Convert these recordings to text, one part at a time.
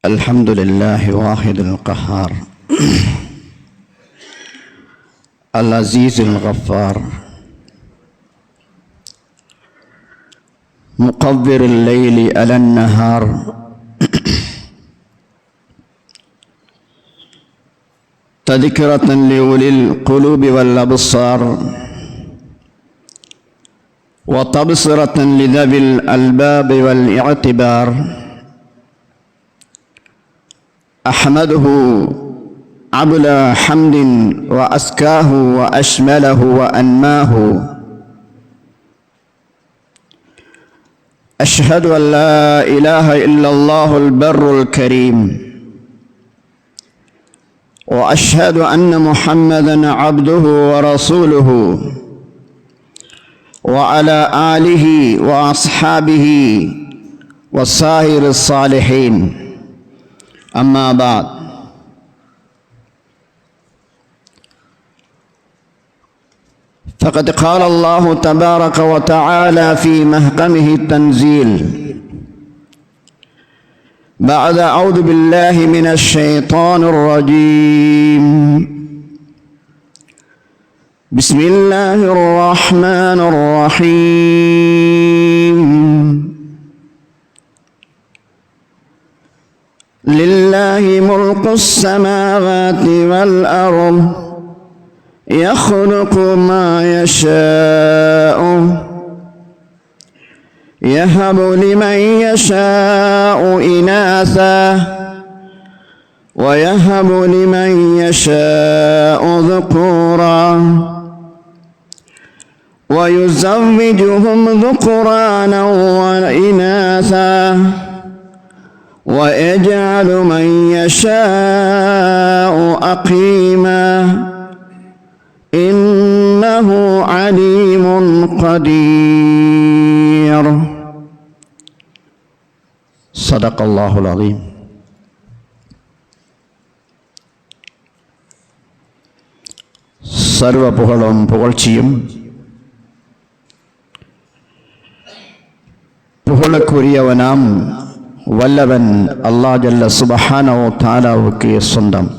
الحمد لله واحد القهار العزيز الغفار مقدر الليل على النهار تذكرة لأولي القلوب والأبصار وتبصرة لذوي الألباب والاعتبار. أحمده أبلى حمد وأزكاه وأشمله وأنماه. أشهد أن لا إله إلا الله البر الكريم، وأشهد أن محمدًا عبده ورسوله وعلى آله وأصحابه والسائر الصالحين. أما بعد، فقد قال الله تبارك وتعالى في محكمه التنزيل بعد أعوذ بالله من الشيطان الرجيم. بسم الله الرحمن الرحيم. لله ملك السماوات والأرض يخلق ما يشاء يهب لمن يشاء إناثا ويهب لمن يشاء ذكورا ويزوجهم ذكرانا وإناثا ويجعل من يشاء أقيما إنه عليم قدير. صدق الله العظيم. சர்வ புகழும் புகழ்ச்சியும் புகழுக்குரியவனாம் வல்லவன் அல்லாஹ் ஜல்ல சுப்ஹானஹு வ தஆலாவுக்கு சொந்தம்.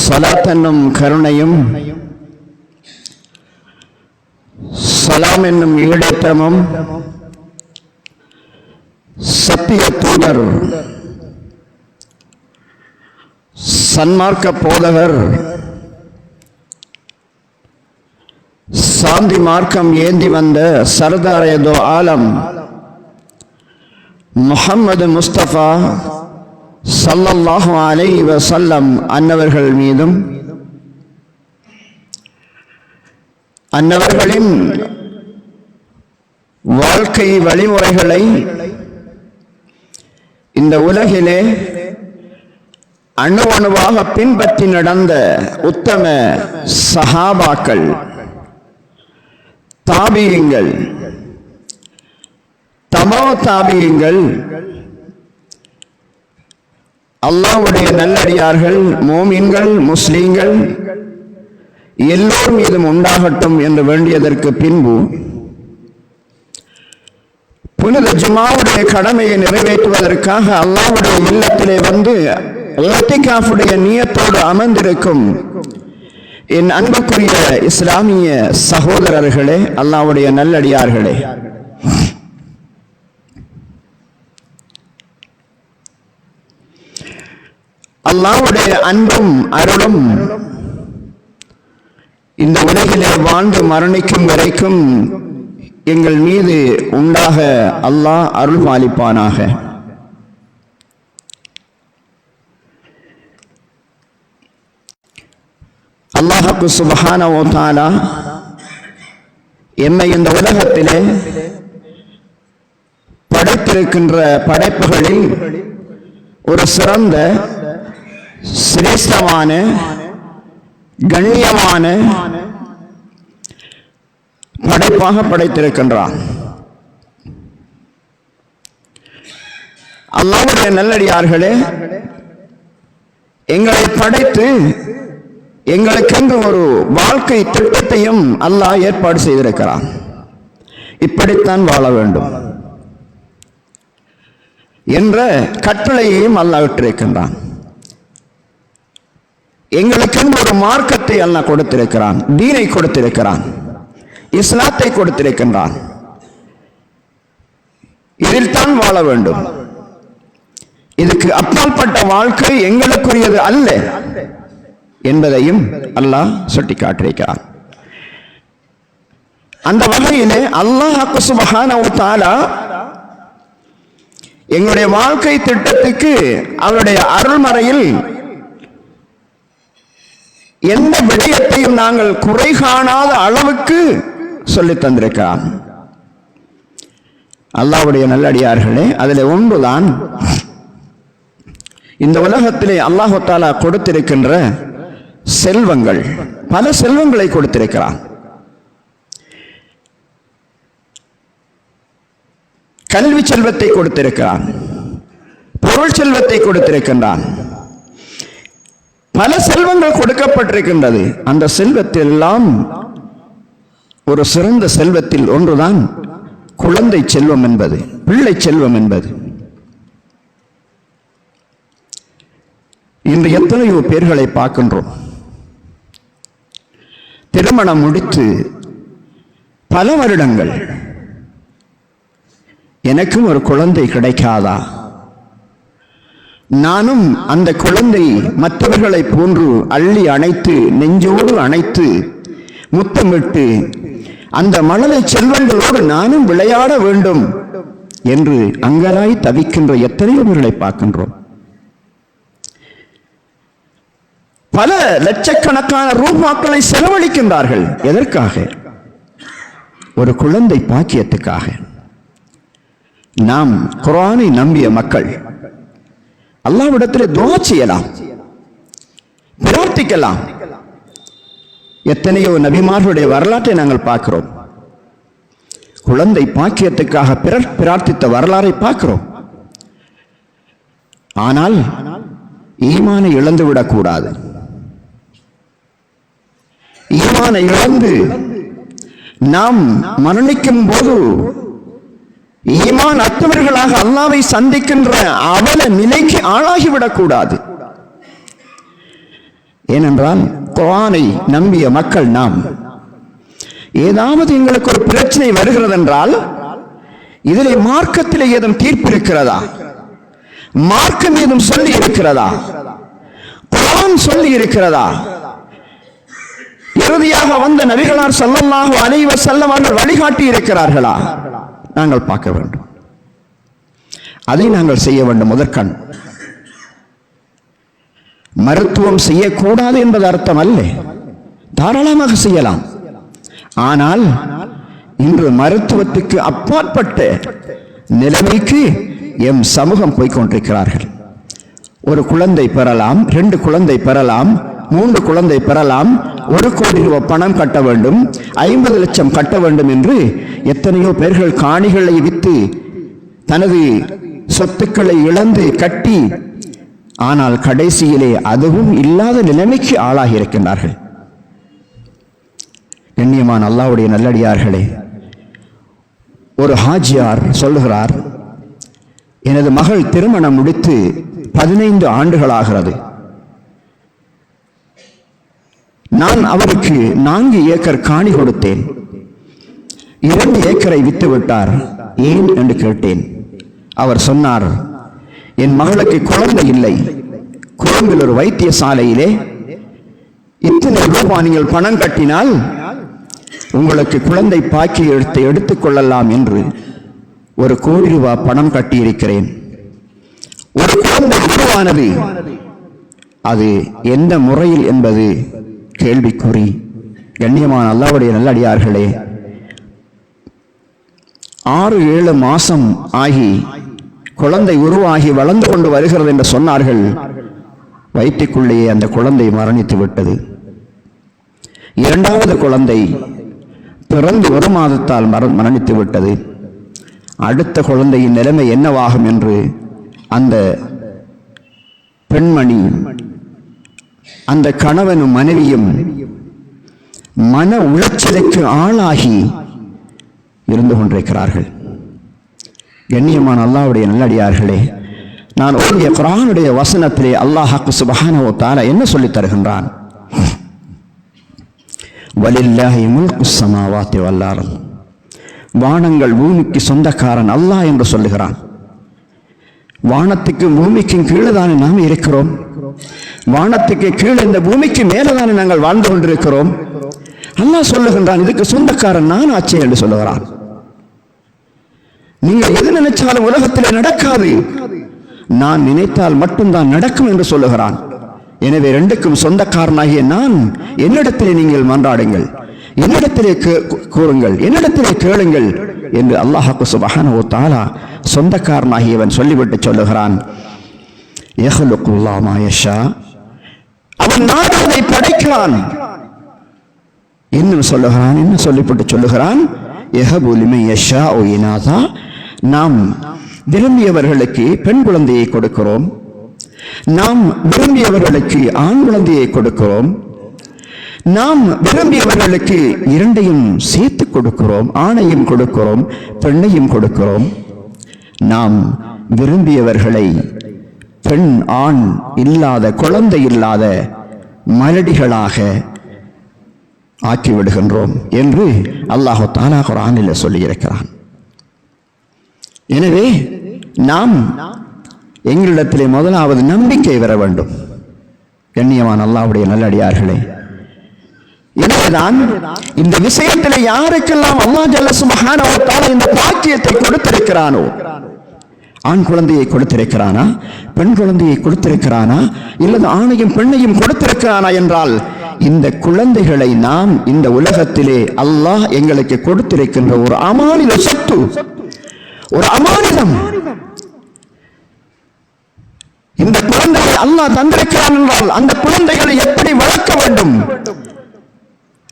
ஸலாத் என்னும் கருணையும் சலாம் என்னும் ஈடேற்றமும் சத்திய தூதர் சன்மார்க்க போதகர் சாந்தி மார்க்கம் ஏந்தி வந்த சர்தாரே தோ ஆலம் முஹம்மது முஸ்தபா ஸல்லல்லாஹு அலைஹி வஸல்லம் அன்னவர்கள் மீதும் அன்னவர்களின் வாழ்க்கை வழிமுறைகளை இந்த உலகிலே அணுவணுவாக பின்பற்றி நடந்த உத்தம சஹாபாக்கள், தாபியீங்கள், தபா தாபியீங்கள், அல்லாஹ்வுடைய நல்லடியார்கள், மோமின்கள், முஸ்லீம்கள் எல்லோர் மீதும் உண்டாகட்டும் என்று வேண்டியதற்கு பின்பு புனித ஜுமாவுடைய கடமையை நிறைவேற்றுவதற்காக அல்லாஹ்வுடைய இல்லத்திலே வந்து இத்திகாஃபுடைய நியத்தோடு அமர்ந்திருக்கும் என் அன்புக்குரிய இஸ்லாமிய சகோதரர்களே, அல்லாஹ்வுடைய நல்லடியார்களே, அல்லாஹ்வுடைய அன்பும் அருளும் இந்த உலகிலே வாழ்ந்து மரணிக்கும் வரைக்கும் எங்கள் மீது உண்டாக அல்லாஹ் அருள் பாலிப்பானாக. அல்லாஹ் சுப்ஹானஹு வ தஆலா எம்மை இந்த உலகத்திலே படைத்திருக்கின்ற படைப்புகளில் ஒரு சிறந்த, சிரேஷ்டமான, கண்ணியமான படைப்பாக படைத்திருக்கின்றான். அல்லாஹ்வுடைய நல்லடியார்களே, எங்களை படைத்து எங்களுக்கென்று ஒரு வாழ்க்கை திட்டத்தையும் அல்லாஹ் ஏற்பாடு செய்திருக்கிறான். இப்படித்தான் வாழ வேண்டும். என்ற கட்டளையையும் அல்லாஹ் இட்டிருக்கின்றான். எங்களுக்கு ஒரு மார்க்கத்தை அல்லாஹ் கொடுத்திருக்கிறான், தீனை கொடுத்திருக்கிறான், இஸ்லாத்தை கொடுத்திருக்கின்றான். இதில் தான் வாழ வேண்டும். இதுக்கு அப்பாற்பட்ட வாழ்க்கை எங்களுக்குரியது அல்ல என்பதையும் அல்லாஹ் சுட்டிக்காட்டியிருக்கிறான். அந்த வகையிலே அல்லாஹ் சுப்ஹானஹு வ தஆலா எங்களுடைய வாழ்க்கை திட்டத்துக்கு அவருடைய அருள்மறையில் எந்த விடயத்தையும் நாங்கள் குறை காணாத அளவுக்கு சொல்லித் தந்திருக்கிறான். அல்லாஹ்வுடைய நல்லடியார்களே, அதில் ஒன்றுதான் இந்த உலகத்திலே அல்லாஹ் தஆலா கொடுத்திருக்கின்ற செல்வங்கள். பல செல்வங்களை கொடுத்திருக்கிறான். கல்வி செல்வத்தை கொடுத்திருக்கிறான், பொருள் செல்வத்தை கொடுத்திருக்கின்றான். பல செல்வங்கள் கொடுக்கப்பட்டிருக்கின்றது. அந்த செல்வத்தில் எல்லாம் ஒரு சிறந்த செல்வத்தில் ஒன்றுதான் குழந்தை செல்வம் என்பது, பிள்ளை செல்வம் என்பது. இன்று எத்தனையோ பேர்களை பார்க்கின்றோம், திருமணம் முடித்து பல வருடங்கள் எனக்கும் ஒரு குழந்தை கிடைக்காதா, நானும் அந்த குழந்தை மற்றவர்களை போன்று அள்ளி அணைத்து நெஞ்சோடு அணைத்து முத்தமிட்டு அந்த மழலை செல்வங்களோடு நானும் விளையாட வேண்டும் என்று அங்கலாய் தவிக்கின்ற எத்தனையோ பேர்களை பார்க்கின்றோம். பல லட்சக்கணக்கான ரூபாக்களை செலவழிக்கின்றார்கள். எதற்காக? ஒரு குழந்தை பாக்கியத்துக்காக. நாம் குர்ஆனை நம்பிய மக்கள் அல்லாஹ்விடத்தில் துஆ செய்யலாம், பிரார்த்திக்கலாம். எத்தனையோ நபிமார்களுடைய வரலாற்றை நாங்கள் பார்க்கிறோம். குழந்தை பாக்கியத்துக்காக பிரார்த்தித்த வரலாறை பார்க்கிறோம். ஆனால் ஈமானை இழந்துவிடக் கூடாது. ஈமானை இழந்து நாம் மரணிக்கும் போது ஈமான் அற்றவர்களாக அல்லாஹ்வை சந்திக்கின்ற அவல நிலைக்கு ஆளாகிவிடக் கூடாது. ஏனென்றால் குர்ஆனை நம்பிய மக்கள் நாம். ஏதாவது எங்களுக்கு ஒரு பிரச்சனை வருகிறது என்றால் இதிலே மார்க்கத்திலே ஏதும் தீர்ப்பு இருக்கிறதா, மார்க்கம் ஏதும் சொல்லி இருக்கிறதா, குர்ஆன் சொல்லி இருக்கிறதா, இறுதியாக வந்த நபிகளார் ஸல்லல்லாஹு அலைஹி வஸல்லம் அவர்கள் வழிகாட்டி இருக்கிறார்களா, நாங்கள் பார்க்க வேண்டும். அதை நாங்கள் செய்ய வேண்டும். முதற்கண் மருத்துவம் செய்யக்கூடாது என்பது அர்த்தம் அல்ல, தாராளமாக செய்யலாம். ஆனால் இன்று மருத்துவத்துக்கு அப்பாற்பட்ட நிலைமைக்கு எம் சமூகம் போய்கொண்டிருக்கிறார்கள். ஒரு குழந்தை பெறலாம், 2 குழந்தை பெறலாம், 3 குழந்தை பெறலாம், 1 கோடி ரூபாய் பணம் கட்ட வேண்டும், 50 லட்சம் கட்ட வேண்டும் என்று எத்தனையோ பேர்கள் காணிகளை விற்று தனது சொத்துக்களை இழந்து கட்டி, ஆனால் கடைசியிலே அதுவும் இல்லாத நிலைமைக்கு ஆளாகி இருக்கின்றார்கள். கண்ணியமான அல்லாஹ்வுடைய நல்லடியார்களே, ஒரு ஹாஜியார் சொல்லுகிறார், எனது மகள் திருமணம் முடித்து 15 ஆண்டுகளாகிறது. நான் அவருக்கு 4 ஏக்கர் காணி கொடுத்தேன். 2 ஏக்கரை வித்து விட்டார். ஏன் என்று கேட்டேன். அவர் சொன்னார், என் மகளுக்கு குழந்தை இல்லை. கொழும்பில் ஒரு வைத்தியசாலையிலே இத்தனை ரூபாய் நீங்கள் பணம் கட்டினால் உங்களுக்கு குழந்தை பாக்கியத்தை எடுத்துக் கொள்ளலாம் என்று 1 கோடி ரூபாய் பணம் கட்டியிருக்கிறேன். ஒரு குழந்தை உருவானது, அது எந்த முறையில் என்பது கேள்விக்குறி. கண்ணியமான அல்லாஹ்வுடைய நல்லடியார்களே, 6-7 மாசம் ஆகி குழந்தை உருவாகி வளர்ந்து கொண்டு வருகிறது என்று சொன்னார்கள். வயிற்றுக்குள்ளேயே அந்த குழந்தை மரணித்து விட்டது. 2வது குழந்தை பிறந்து 1 மாதத்தால் மரணித்து விட்டது. அடுத்த குழந்தையின் நிலைமை என்னவாகும் என்று அந்த பெண்மணி, அந்த கணவனும் மனைவியும் மன உளைச்சலுக்கு ஆளாகி இருந்து கொண்டிருக்கிறார்கள். கண்ணியமான அல்லாஹ்வுடைய நல்லடியார்களே, நான் ஓதிய குர்ஆனுடைய வசனத்திலே அல்லாஹ் சுப்ஹானஹு வ தஆலா என்ன சொல்லித் தருகின்றான்? வலில்லாஹி முல்குஸ் ஸமாவாத்தி வல் அர்த், வானங்கள் பூமிக்கு சொந்தக்காரன் அல்லாஹ் என்று சொல்லுகிறான். வானத்துக்கு பூமிக்கும் கீழே தானே நாம் இருக்கிறோம். வானத்துக்கு கீழே இந்த பூமிக்கு மேலே தானே நாங்கள் வாழ்ந்து கொண்டிருக்கிறோம். அல்லாஹ் சொல்லுகின்றான், இதுக்கு சொந்தக்காரன் நான் ஆச்சே என்று சொல்லுகிறான். நீங்கள் எது நினைச்சாலும் உலகத்திலே நடக்காது, நான் நினைத்தால் மட்டும்தான் நடக்கும் என்று சொல்லுகிறான். எனவே ரெண்டுக்கும் சொந்தக்காரனாகிய நான் என்னிடத்திலே நீங்கள் மன்றாடுங்கள், என்னிடத்திலே கூறுங்கள், என்னிடத்திலே கேளுங்கள் என்று அல்லாஹ் சுப்ஹானஹு வ தஆலா சொந்தக்காரனாகியவன் சொல்லிவிட்டு சொல்லுகிறான், யஹ்லுகுல்லாஹு மா யஷா, அவன் நாடுவதை படைக்கிறான். இன்னும் சொல்லுகிறான், என்ன சொல்லிவிட்டு சொல்லுகிறான், யஹபு லிமன் யஷாஉ இனாதா, நாம் விரும்பியவர்களுக்கு பெண் குழந்தையை கொடுக்கிறோம், நாம் விரும்பியவர்களுக்கு ஆண் குழந்தையை கொடுக்கிறோம், நாம் விரும்பியவர்களுக்கு இரண்டையும் சேர்த்து கொடுக்கிறோம், ஆணையும் கொடுக்கிறோம், பெண்ணையும் கொடுக்கிறோம். நாம் விரும்பியவர்களை பெண் ஆண் இல்லாத குழந்தை இல்லாத மலடிகளாக ஆக்கிவிடுகின்றோம் என்று அல்லாஹ் தஆலா குர்ஆனில் சொல்லியிருக்கிறான். எனவே நாம் எங்களிடத்திலே முதலாவது நம்பிக்கை வர வேண்டும். கண்ணியமான அல்லாஹ்வுடைய நல்லடியார்களே, எனவேதான் இந்த விஷயத்தில் யாருக்கெல்லாம் அல்லாஹ் ஜல்ல சுப்ஹானஹு வ தஆலா இந்த பாக்கியத்தை கொடுத்திருக்கிறானோ, ஆண் குழந்தையை கொடுத்திருக்கிறானா, பெண் குழந்தையை கொடுத்திருக்கிறானா, இல்லது ஆணையும் பெண்ணையும் கொடுத்திருக்கிறானா என்றால், இந்த குழந்தைகளை நாம் இந்த உலகத்திலே அல்லாஹ் எங்களுக்கு கொடுத்திருக்கின்ற ஒரு அமானித சொத்து, ஒரு அமானிதம். இந்த குழந்தையை அல்லாஹ் தந்திருக்கிறான் என்றால் அந்த குழந்தைகளை எப்படி வளர்க்க வேண்டும்,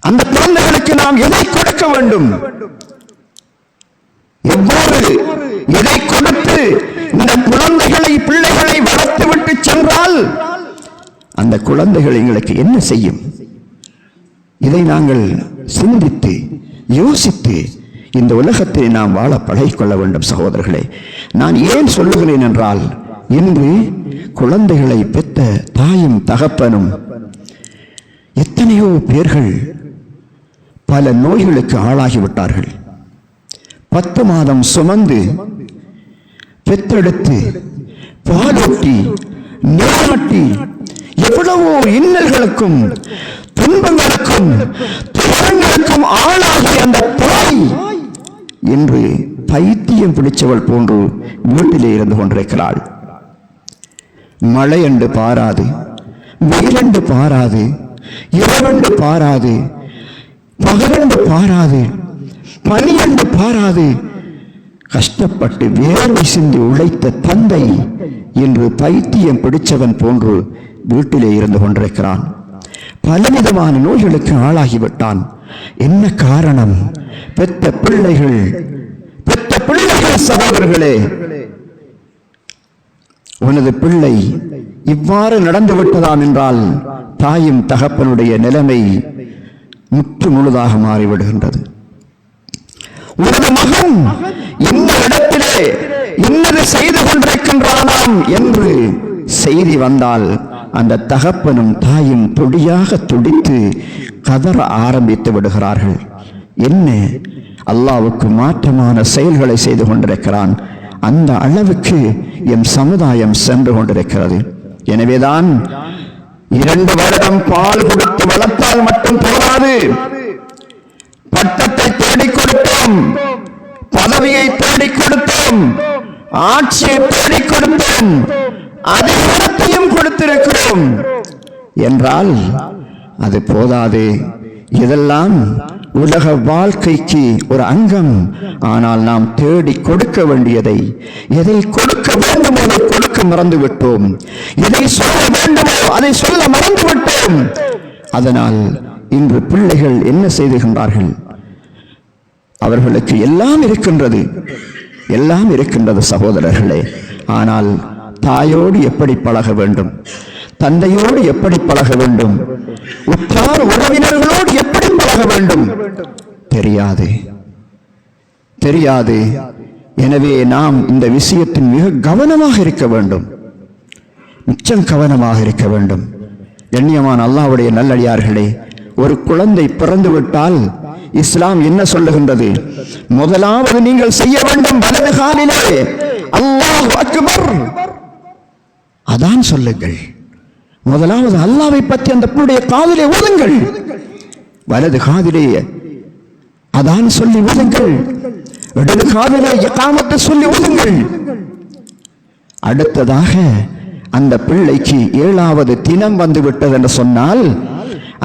அந்த குழந்தைகளுக்கு நாம் எதை கொடுக்க வேண்டும், எவ்வாறு எதை கொடுத்து இந்த குழந்தைகளை பிள்ளைகளை வளர்த்து விட்டு சென்றால் அந்த குழந்தைகள் எங்களுக்கு என்ன செய்யும், இதை நாங்கள் சிந்தித்து யோசித்து இந்த உலகத்தை நாம் வாழ பழகிக்கொள்ள வேண்டும். சகோதரர்களே, நான் ஏன் சொல்லுகிறேன் என்றால், இன்று குழந்தைகளை பெற்ற தாயும் தகப்பனும் எத்தனையோ பேர்கள் பல நோய்களுக்கு ஆளாகிவிட்டார்கள். 10 மாதம் சுமந்து பெற்றெடுத்து பாலூட்டி நீராட்டி எவ்வளவோ இன்னல்களுக்கும் துன்பங்களுக்கும் துன்பங்களுக்கும் ஆளாகிய அந்த தாய் இன்று பைத்தியம் பிடிச்சவள் போன்று வீட்டிலே இருந்து கொண்டிருக்கிறாள். மழை என்று பாராது, வெயிலென்று பாராது, இரவென்று பாராது, பகலென்று பாராது, பனி என்று பாராது, கஷ்டப்பட்டு வேர்வை சிந்தி உழைத்த தந்தை இன்று பைத்தியம் பிடிச்சவன் போன்று வீட்டிலே இருந்து கொண்டிருக்கிறான். பலவிதமான நோய்களுக்கு ஆளாகிவிட்டான். என்ன காரணம்? பெற்ற பிள்ளைகள் சகோதரர்களே, உனது பிள்ளை இவ்வாறு நடந்து விட்டதாம் என்றால் தாயும் தகப்பனுடைய நிலைமை முற்று முழுதாக மாறிவிடுகின்றது. உனது மகன் இந்த இடத்திலே இன்னது செய்து கொண்டிருக்கின்றானாம் என்று செய்தி வந்தால் அந்த தகப்பனும் தாயும் துடியாக துடித்து கதற ஆரம்பித்து விடுகிறார்கள். என்ன, அல்லாஹ்வுக்கு மாற்றமான செயல்களை செய்து கொண்டிருக்கிறான். அந்த அளவுக்கு எம் சமுதாயம் சென்று கொண்டிருக்கிறது. எனவேதான் 2 வருடம் பால் கொடுத்து வளர்த்தால் மட்டும் போதாது, பட்டத்தை தேடிக் கொடுத்தோம், பதவியை தேடிக் கொடுத்தோம், ஆட்சியை தேடிக் கொடுத்தோம், அதிகாரத்தையும் கொடுத்திருக்கிறோம் என்றால் அது போதாது. இதெல்லாம் உலக வாழ்க்கைக்கு ஒரு அங்கம். ஆனால் நாம் தேடி கொடுக்க வேண்டியதை, எதை கொடுக்க வேண்டுமோ அதை கொடுக்க மறந்துவிட்டோம், எதை சொல்ல வேண்டுமோ அதை சொல்ல மறந்துவிட்டோம். அதனால் இன்று பிள்ளைகள் என்ன செய்துகின்றார்கள்? அவர்களுக்கு எல்லாம் இருக்கின்றது, எல்லாம் இருக்கின்றது சகோதரர்களே. ஆனால் தாயோடு எப்படி பழக வேண்டும், தந்தையோடு எப்படி பழக வேண்டும், உற்றார் உறவினர்களோடு எப்படி பழக வேண்டும் தெரியாது. எனவே நாம் இந்த விஷயத்தில் மிக கவனமாக இருக்க வேண்டும், மிச்சம் கவனமாக இருக்க வேண்டும். கண்ணியமான அல்லாஹ்வுடைய நல்லடியார்களே, ஒரு குழந்தை பிறந்து விட்டால் இஸ்லாம் என்ன சொல்லுகின்றது? முதலாவது நீங்கள் செய்ய வேண்டும் வலது காலிலே அல்லாஹ் அக்பர் அதான் சொல்லுங்கள். முதலாவது அல்லாஹ்வை பற்றி அந்த பிள்ளைய காதிலே ஊதுங்கள், வலது காதிலே அதான் சொல்லி ஊதுங்கள், இடது காதிலே இகாமத்தை சொல்லி ஊதுங்கள். அடுத்ததாக அந்த பிள்ளைக்கு 7வது தினம் வந்து விட்டது என்று சொன்னால்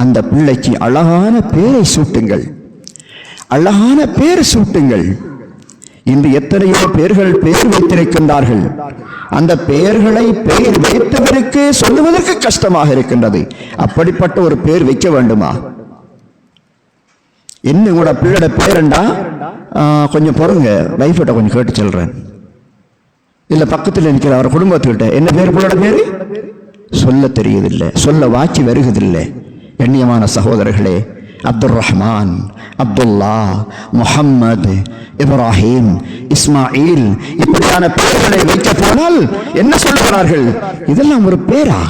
அந்த பிள்ளைக்கு அழகான பேரை சூட்டுங்கள், அழகான பேர் சூட்டுங்கள். இன்று எத்தனையோ பேர்கள் பேர் வைத்திருக்கின்றார்கள். அந்த பெயர்களை பெயர் வைத்தவருக்கு சொல்லுவதற்கு கஷ்டமாக இருக்கின்றது. அப்படிப்பட்ட ஒரு பேர் வைக்க வேண்டுமா? என்ன கூட பிள்ளையோட பேரண்டா கொஞ்சம் பொறுங்க, வைஃப்கிட்ட கொஞ்சம் கேட்டு சொல்றேன். இல்ல பக்கத்தில் நிற்கிற அவர் குடும்பத்துக்கிட்ட என்ன பேர், பிள்ளையோட பேரு சொல்ல தெரியுதில்லை, சொல்ல வாக்கி வருவதில்லை. கண்ணியமான சகோதரர்களே, அப்துல் ரஹ்மான், அப்துல்லா, முஹம்மது, இப்ராஹிம், இஸ்மாயில் இப்படியான பெயர்களை வைக்க போனால் என்ன சொல்லுகிறார்கள்? இதெல்லாம் ஒரு பேரா?